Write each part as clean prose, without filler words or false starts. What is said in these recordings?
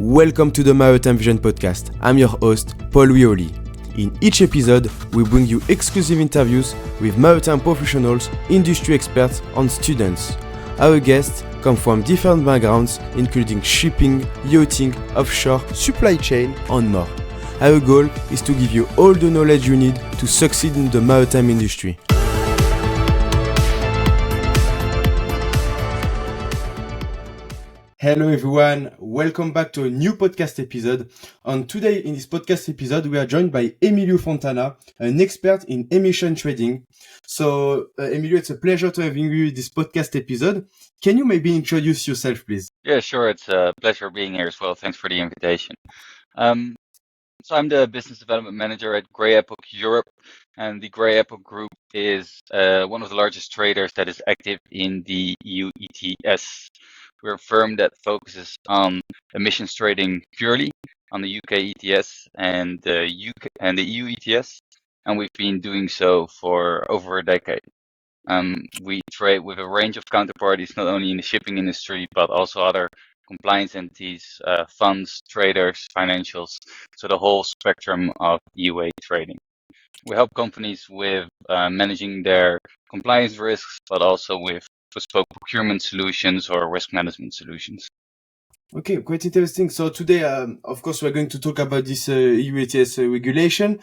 Welcome to the Maritime Vision podcast. I'm your host, Paul Wioli. In each episode, we bring you exclusive interviews with maritime professionals, industry experts, and students. Our guests come from different backgrounds, including shipping, yachting, offshore, supply chain, and more. Our goal is to give you all the knowledge you need to succeed in the maritime industry. Hello everyone, welcome back to a new podcast episode. And today in this podcast episode, we are joined by Emilio Fontana, an expert in emission trading. So Emilio, it's a pleasure to have you in this podcast episode. Can you maybe introduce yourself, please? Yeah, sure. It's a pleasure being here as well. Thanks for the invitation. So I'm the business development manager at Grey Epoch Europe, and the Grey Epoch Group is one of the largest traders that is active in the EU ETS. We're a firm that focuses on emissions trading purely on the UK ETS and the EU ETS, and we've been doing so for over a decade. We trade with a range of counterparties, not only in the shipping industry, but also other compliance entities, funds, traders, financials, so the whole spectrum of EUA trading. We help companies with managing their compliance risks, but also with bespoke procurement solutions or risk management solutions. Okay, quite interesting. So today, of course, we're going to talk about this EU ETS regulation.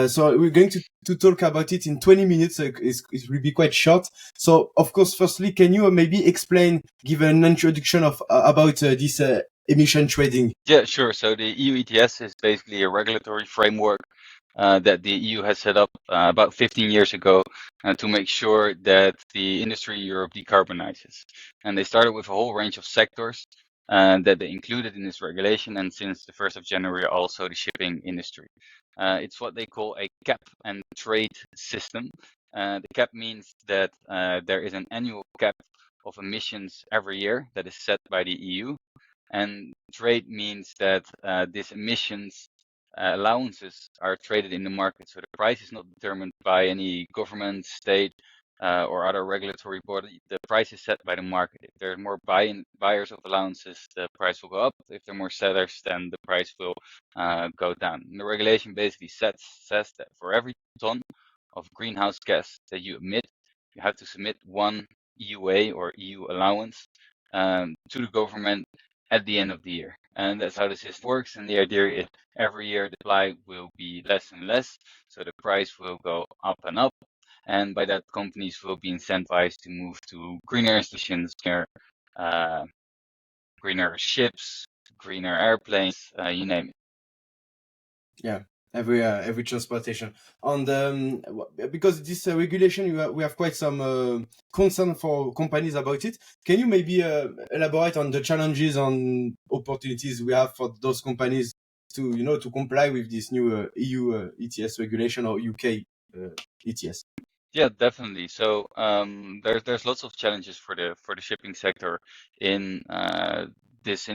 So we're going to talk about it in 20 minutes. So it will be quite short. So, of course, firstly, can you maybe explain, give an introduction of about this emission trading? Yeah, sure. So the EU ETS is basically a regulatory framework that the EU has set up about 15 years ago to make sure that the industry in Europe decarbonizes. And they started with a whole range of sectors that they included in this regulation, and since the 1st of January, also the shipping industry. It's what they call a cap and trade system. The cap means that there is an annual cap of emissions every year that is set by the EU. And trade means that these emissions allowances are traded in the market. So the price is not determined by any government, state, or other regulatory body. The price is set by the market. If there are more buyers of allowances, the price will go up. If there are more sellers, then the price will go down. And the regulation basically says that for every ton of greenhouse gas that you emit, you have to submit one EUA or EU allowance to the government at the end of the year. And that's how the system works. And the idea is every year the supply will be less and less, so the price will go up and up. And by that, companies will be incentivized to move to greener solutions, greener ships, greener airplanes, you name it. Yeah. Every transportation, and because this regulation, we have quite some concern for companies about it. Can you maybe elaborate on the challenges and opportunities we have for those companies to comply with this new EU ETS regulation or UK ETS? Yeah, definitely. So there's lots of challenges for the shipping sector in this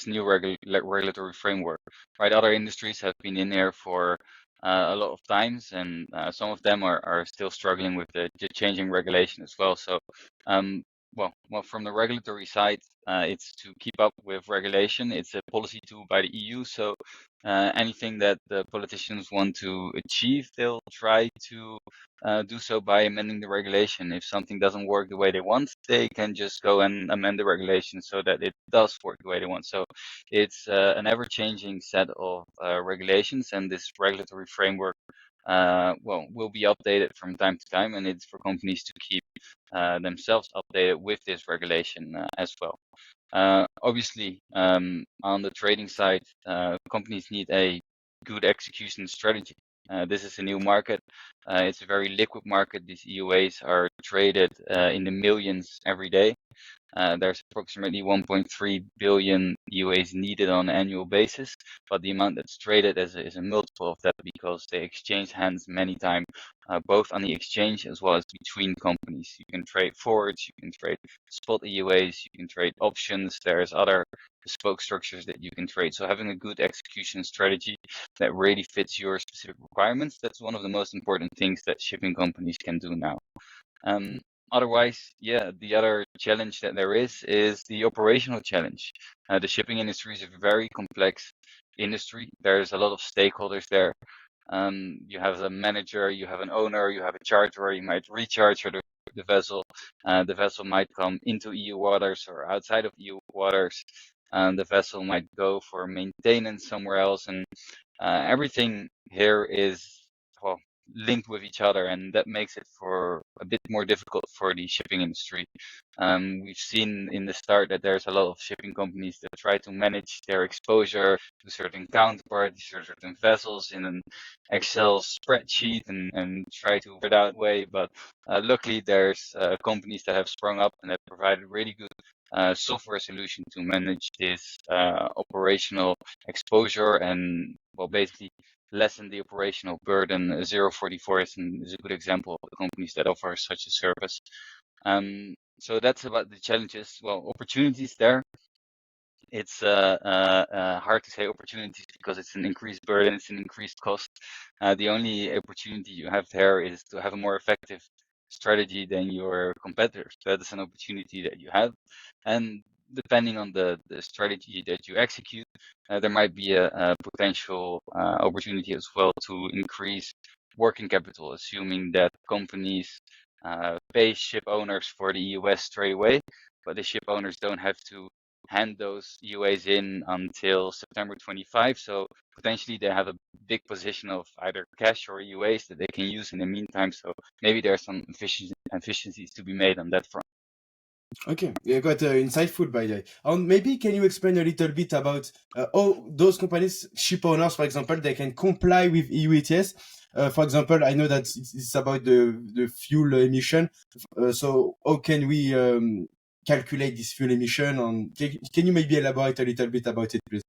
new regulatory framework. Right, other industries have been in there for a lot of times, and some of them are still struggling with the changing regulation as well. So well, from the regulatory side, it's to keep up with regulation. It's a policy tool by the EU. So anything that the politicians want to achieve, they'll try to do so by amending the regulation. If something doesn't work the way they want, they can just go and amend the regulation so that it does work the way they want. So it's an ever-changing set of regulations, and this regulatory framework will be updated from time to time, and it's for companies to keep themselves updated with this regulation as well. Obviously, on the trading side, companies need a good execution strategy. This is a new market. It's a very liquid market. These EUAs are traded in the millions every day. There's approximately 1.3 billion EUAs needed on an annual basis, but the amount that's traded is a multiple of that because they exchange hands many times, both on the exchange as well as between companies. You can trade forwards, you can trade spot EUAs, you can trade options. There's other bespoke structures that you can trade. So having a good execution strategy that really fits your specific requirements, that's one of the most important things that shipping companies can do now. Otherwise, yeah, the other challenge that there is the operational challenge. The shipping industry is a very complex industry. There's a lot of stakeholders there. You have a manager, you have an owner, you have a charterer, you might recharter the vessel. The vessel might come into EU waters or outside of EU waters. The vessel might go for maintenance somewhere else, and everything here is, well, linked with each other, and that makes it for a bit more difficult for the shipping industry. We've seen in the start that there's a lot of shipping companies that try to manage their exposure to certain counterparties or certain vessels in an Excel spreadsheet and try to work it out way. But luckily, there's companies that have sprung up and have provided really good software solution to manage this operational exposure and, well, basically lessen the operational burden. 044 is a good example of the companies that offer such a service. So that's about the challenges. Well, opportunities there. It's hard to say opportunities because it's an increased burden, it's an increased cost. The only opportunity you have there is to have a more effective strategy than your competitors. That is an opportunity that you have. And depending on the strategy that you execute, there might be a potential opportunity as well to increase working capital, assuming that companies pay ship owners for the EUS straight away, but the ship owners don't have to hand those UAs in until September 25. So potentially they have a big position of either cash or UAs that they can use in the meantime. So maybe there's some efficiencies to be made on that front. Okay, yeah, quite insightful by the way. And maybe can you explain a little bit about how those companies, ship owners, for example, they can comply with EU ETS? For example, I know that it's about the fuel emission. So how can we calculate this fuel emission? And can you maybe elaborate a little bit about it, please?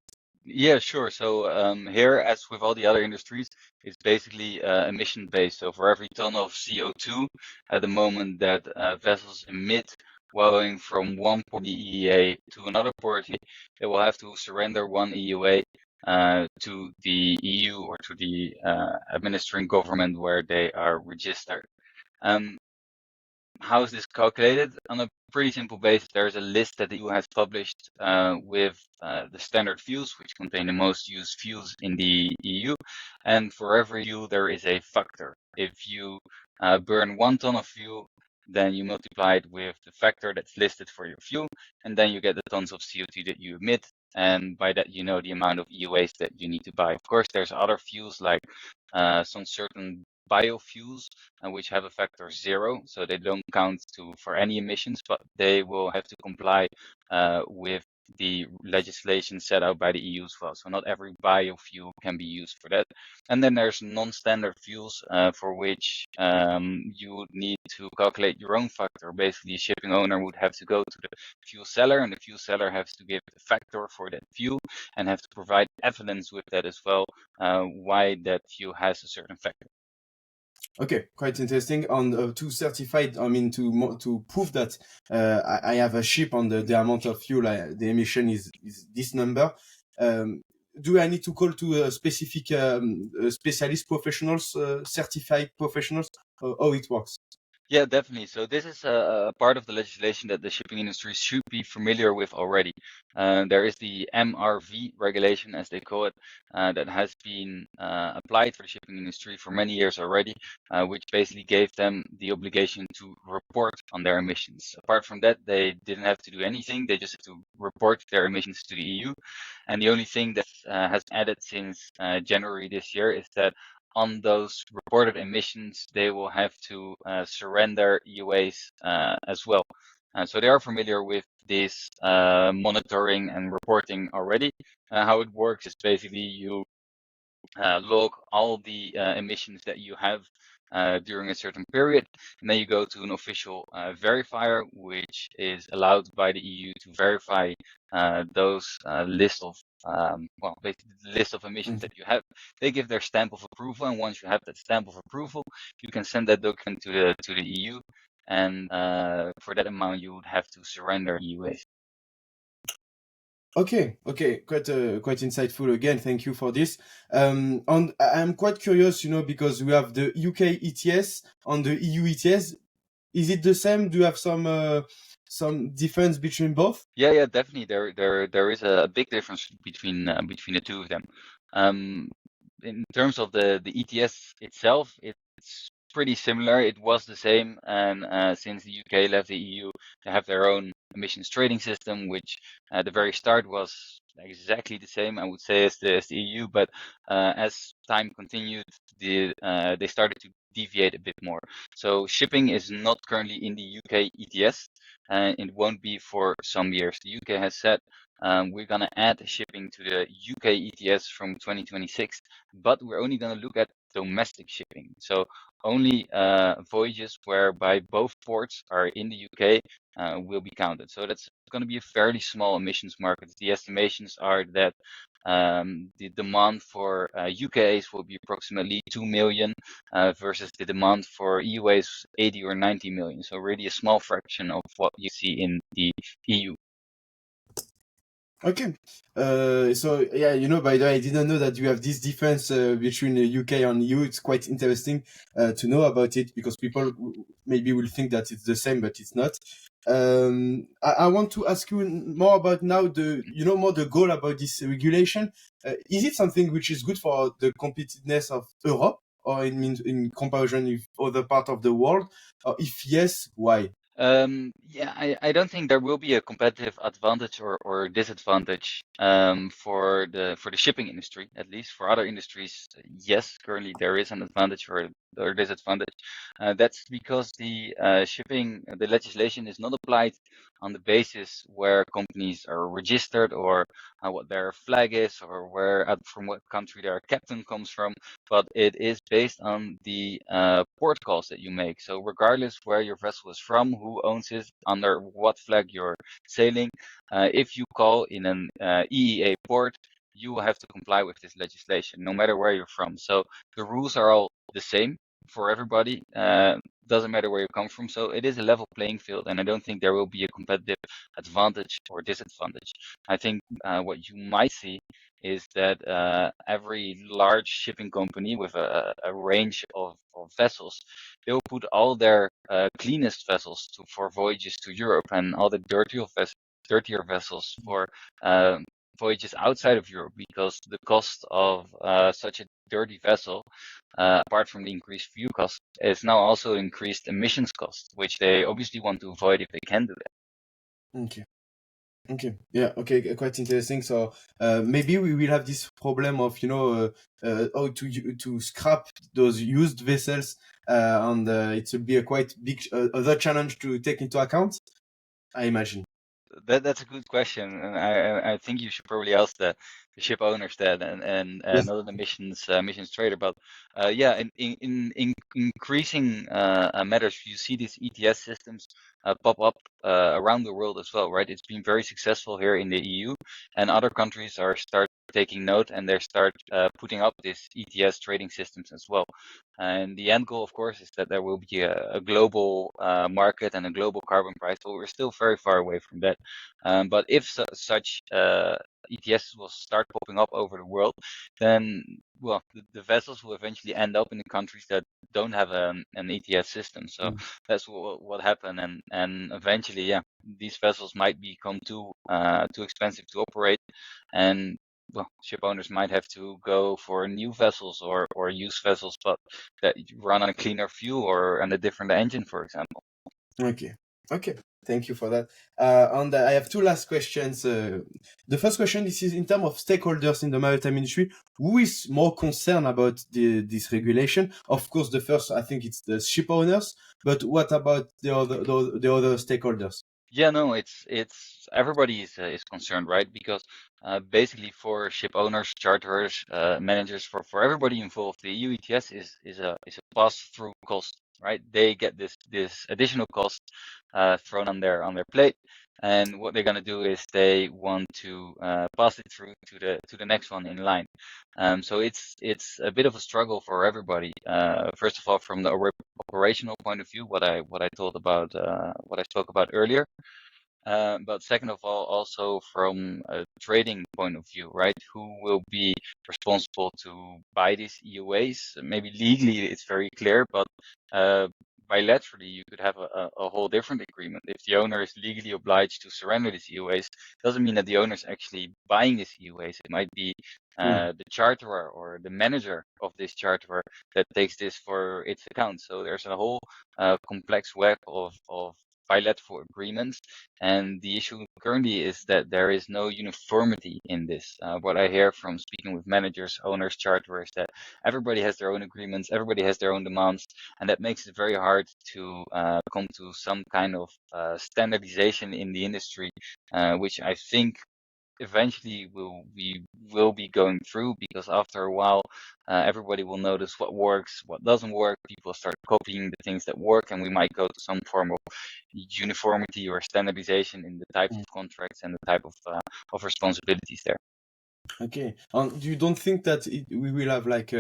Yeah, sure. So here, as with all the other industries, it's basically emission based. So for every ton of CO2 at the moment that vessels emit while going from one port EEA to another port, they will have to surrender one EUA to the EU or to the administering government where they are registered. Um, how is this calculated? On a pretty simple basis, there's a list that the EU has published with the standard fuels, which contain the most used fuels in the EU. And for every fuel, there is a factor. If you burn 1 ton of fuel, then you multiply it with the factor that's listed for your fuel, and then you get the tons of CO2 that you emit. And by that, you know the amount of EUAs that you need to buy. Of course, there's other fuels like some certain biofuels, which have a factor 0, so they don't count for any emissions, but they will have to comply with the legislation set out by the EU as well. So not every biofuel can be used for that. And then there's non-standard fuels for which you would need to calculate your own factor. Basically, a shipping owner would have to go to the fuel seller, and the fuel seller has to give the factor for that fuel and have to provide evidence with that as well, why that fuel has a certain factor. Okay, quite interesting. And to certify, I mean, to prove that I have a ship on the amount of fuel, the emission is this number. Do I need to call to a specific specialist professionals, certified professionals? How it works? Yeah, definitely. So this is a part of the legislation that the shipping industry should be familiar with already. There is the MRV regulation, as they call it, that has been applied for the shipping industry for many years already, which basically gave them the obligation to report on their emissions. Apart from that, they didn't have to do anything. They just have to report their emissions to the EU. And the only thing that has added since January this year is that on those reported emissions, they will have to surrender EUAs as well. So they are familiar with this monitoring and reporting already. How it works is basically you log all the emissions that you have during a certain period, and then you go to an official verifier, which is allowed by the EU to verify those list of basically the list of emissions that you have. They give their stamp of approval, and once you have that stamp of approval, you can send that document to the EU, and for that amount, you would have to surrender EUAs. Okay, quite insightful again. Thank you for this. And I'm quite curious, because we have the UK ETS and the EU ETS. Is it the same? Do you have some difference between both? Yeah, definitely. There is a big difference between the two of them. Um, in terms of the ETS itself, it's pretty similar. It was the same, and since the UK left the EU, they have their own emissions trading system, which at the very start was exactly the same, I would say, as the EU. But as time continued, they started to deviate a bit more. So shipping is not currently in the UK ETS, and it won't be for some years. The UK has said we're going to add shipping to the UK ETS from 2026, but we're only going to look at domestic shipping. So only voyages whereby both ports are in the UK will be counted. So that's going to be a fairly small emissions market. The estimations are that the demand for UKAs will be approximately 2 million versus the demand for EUAs 80 or 90 million. So really a small fraction of what you see in the EU. Okay. So yeah, by the way, I didn't know that you have this difference between the UK and EU. It's quite interesting to know about it because people maybe will think that it's the same, but it's not. I want to ask you more about now more the goal about this regulation. Is it something which is good for the competitiveness of Europe, or it means in comparison with other part of the world? Or if yes, why? Yeah, I don't think there will be a competitive advantage or disadvantage for the shipping industry, at least. For other industries, yes, currently there is an advantage or disadvantage. That's because the legislation is not applied on the basis where companies are registered or what their flag is or from what country their captain comes from, but it is based on the port calls that you make. So regardless where your vessel is from, who owns it, under what flag you're sailing, if you call in an EEA port, you will have to comply with this legislation, no matter where you're from. So the rules are all the same for everybody. Doesn't matter where you come from. So it is a level playing field, and I don't think there will be a competitive advantage or disadvantage. I think what you might see is that every large shipping company with a range of vessels, they'll put all their cleanest vessels for voyages to Europe and all the dirtier vessels for voyages outside of Europe, because the cost of such a dirty vessel, apart from the increased fuel cost, is now also increased emissions cost, which they obviously want to avoid if they can do that. Okay. Okay. Yeah. Okay. Quite interesting. So maybe we will have this problem of how to scrap those used vessels, and it will be a quite big other challenge to take into account, I imagine. That's a good question, and I think you should probably ask the ship owners that, and Yes. not an emissions trader. But yeah, in increasing matters, you see these ETS systems pop up around the world as well, right? It's been very successful here in the EU, and other countries are start taking note, and they start putting up these ETS trading systems as well. And the end goal, of course, is that there will be a global market and a global carbon price, but we're still very far away from that. But if such ETS will start popping up over the world, then well, the vessels will eventually end up in the countries that don't have an ETS system. So Mm. that's what happened, and eventually, yeah, these vessels might become too expensive to operate, and well, ship owners might have to go for new vessels or used vessels, but that run on a cleaner fuel or on a different engine, for example. Okay. Okay. Thank you for that. And I have two last questions. The first question, this is in terms of stakeholders in the maritime industry. Who is more concerned about this regulation? Of course, the first, I think it's the ship owners, but what about the other stakeholders? Yeah, no, it's everybody is concerned, right? Because basically for ship owners, charterers, managers, for everybody involved, the EU ETS is a pass-through cost, right? They get this additional cost thrown on their plate, and what they're gonna do is they want to pass it through to the next one in line. So it's a bit of a struggle for everybody. First of all, from the operational point of view, what I told about what I spoke about earlier. But second of all, also from a trading point of view, right? Who will be responsible to buy these EUAs? Maybe legally it's very clear, but bilaterally, you could have a whole different agreement. If the owner is legally obliged to surrender these EUAs, doesn't mean that the owner is actually buying these EUAs. It might be the charterer or the manager of this charterer that takes this for its account. So there's a whole complex web of bilateral agreements. And the issue currently is that there is no uniformity in this. What I hear from speaking with managers, owners, charterers, that everybody has their own agreements, everybody has their own demands, and that makes it very hard to come to some kind of standardization in the industry, which I think eventually we will be going through, because after a while everybody will notice what works, what doesn't work. People start copying the things that work, and we might go to some form of uniformity or standardization in the types of contracts and the type of responsibilities there. Okay. And you don't think that we will have like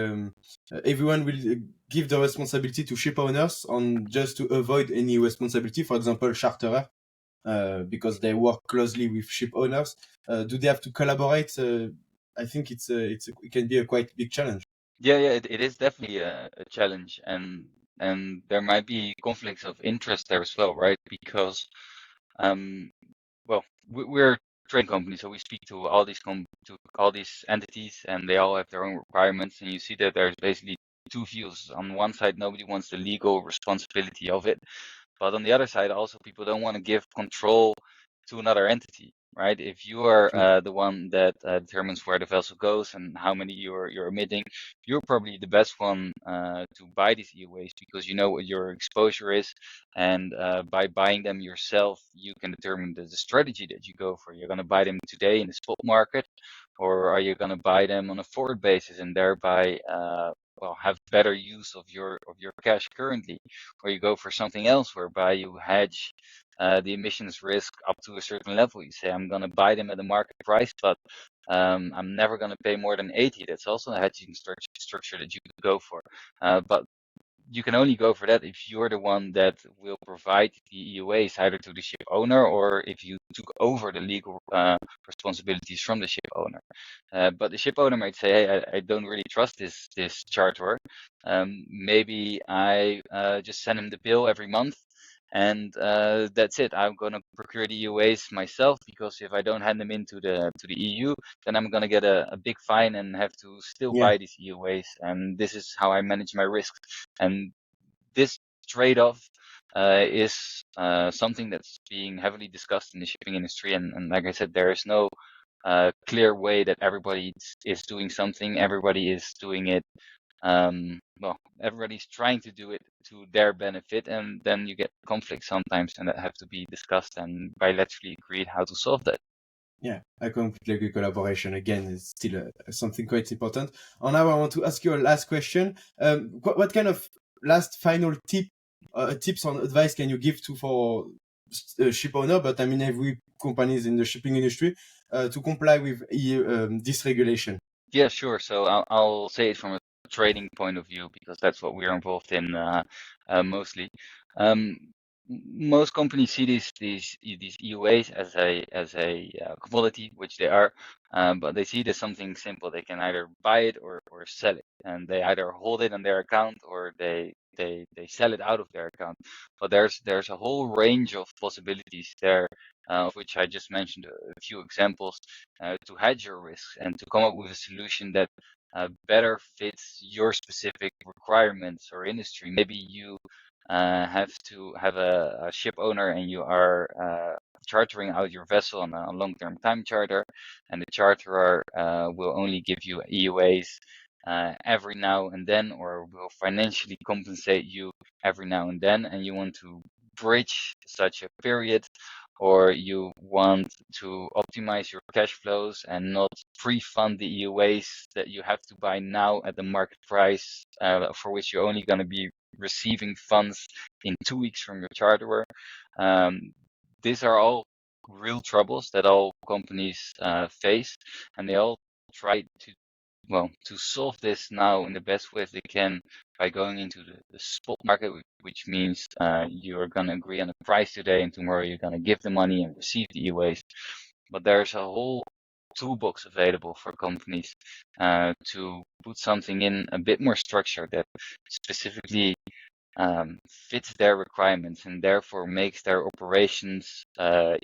everyone will give the responsibility to ship owners on just to avoid any responsibility? For example, charterer, because they work closely with ship owners. Do they have to collaborate? I think it can be a quite big challenge. Yeah, it is definitely a challenge, and there might be conflicts of interest there as well, right? Because well, we're a trading company, so we speak to all these entities, and they all have their own requirements. And you see that there's basically two views. On one side, nobody wants the legal responsibility of it, but on the other side, also people don't want to give control to another entity, right? If you are the one that determines where the vessel goes and how many you're emitting, you're probably the best one to buy these EUAs, because you know what your exposure is, and by buying them yourself, you can determine the strategy that you go for. You're going to buy them today in the spot market, or are you going to buy them on a forward basis and thereby well, have better use of your cash currently, or you go for something else whereby you hedge the emissions risk up to a certain level. You say, I'm going to buy them at the market price, but I'm never going to pay more than 80. That's also a hedging structure that you could go for. But you can only go for that if you're the one that will provide the EUAs either to the ship owner, or if you took over the legal responsibilities from the ship owner. But the ship owner might say, hey, I don't really trust this charterer. Maybe I just send him the bill every month, and that's it. I'm going to procure the EUAs myself, because if I don't hand them in to the EU, then I'm going to get a big fine and have to still Yeah. buy these EUAs. And this is how I manage my risks. And this trade-off is something that's being heavily discussed in the shipping industry. And like I said, there is no clear way that everybody is doing something. Everybody is doing it. Well, everybody's trying to do it to their benefit, and then you get conflicts sometimes, and that have to be discussed and bilaterally agreed how to solve that. Yeah, I completely agree. Collaboration again is still something quite important. And now I want to ask you a last question. What kind of last final tips or advice can you give to for ship owner, but I mean every companies in the shipping industry to comply with EU, this regulation? Yeah, sure. So I'll say it from a trading point of view, because that's what we're involved in mostly. Um, Most companies see these EUAs as a commodity, which they are, but they see it as something simple. They can either buy it or sell it, and they either hold it on their account, or they sell it out of their account. But there's a whole range of possibilities there, of which I just mentioned a few examples, to hedge your risks and to come up with a solution that better fits your specific requirements or industry. Maybe you have to have a ship owner, and you are chartering out your vessel on a long-term time charter, and the charterer will only give you EUAs every now and then, or will financially compensate you every now and then, and you want to bridge such a period, or you want to optimize your cash flows and not pre-fund the EUAs that you have to buy now at the market price, for which you're only going to be receiving funds in 2 weeks from your charterer. These are all real troubles that all companies face, and they all try to solve this now in the best way they can by going into the spot market, which means you're going to agree on a price today, and tomorrow you're going to give the money and receive the EUAs. But there's a whole toolbox available for companies to put something in a bit more structure that specifically fits their requirements and therefore makes their operations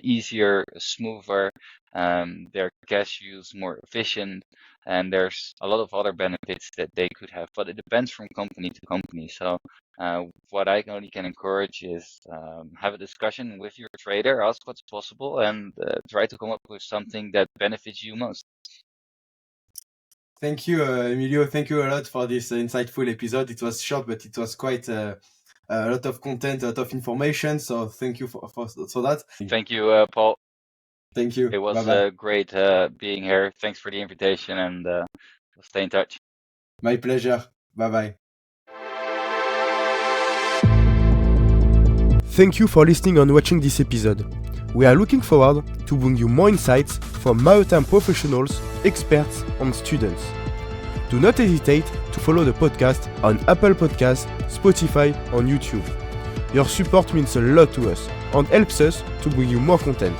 easier, smoother, their cash use more efficient, and there's a lot of other benefits that they could have, but it depends from company to company. So what I only can encourage is have a discussion with your trader, ask what's possible, and try to come up with something that benefits you most. Thank you, Emilio. Thank you a lot for this insightful episode. It was short, but it was quite a lot of content, a lot of information. So thank you for that. Thank you, Paul. Thank you. It was Bye-bye. great being here. Thanks for the invitation, and we'll stay in touch. My pleasure. Bye-bye. Thank you for listening and watching this episode. We are looking forward to bring you more insights from maritime professionals, experts, and students. Do not hesitate to follow the podcast on Apple Podcasts, Spotify, and YouTube. Your support means a lot to us and helps us to bring you more content.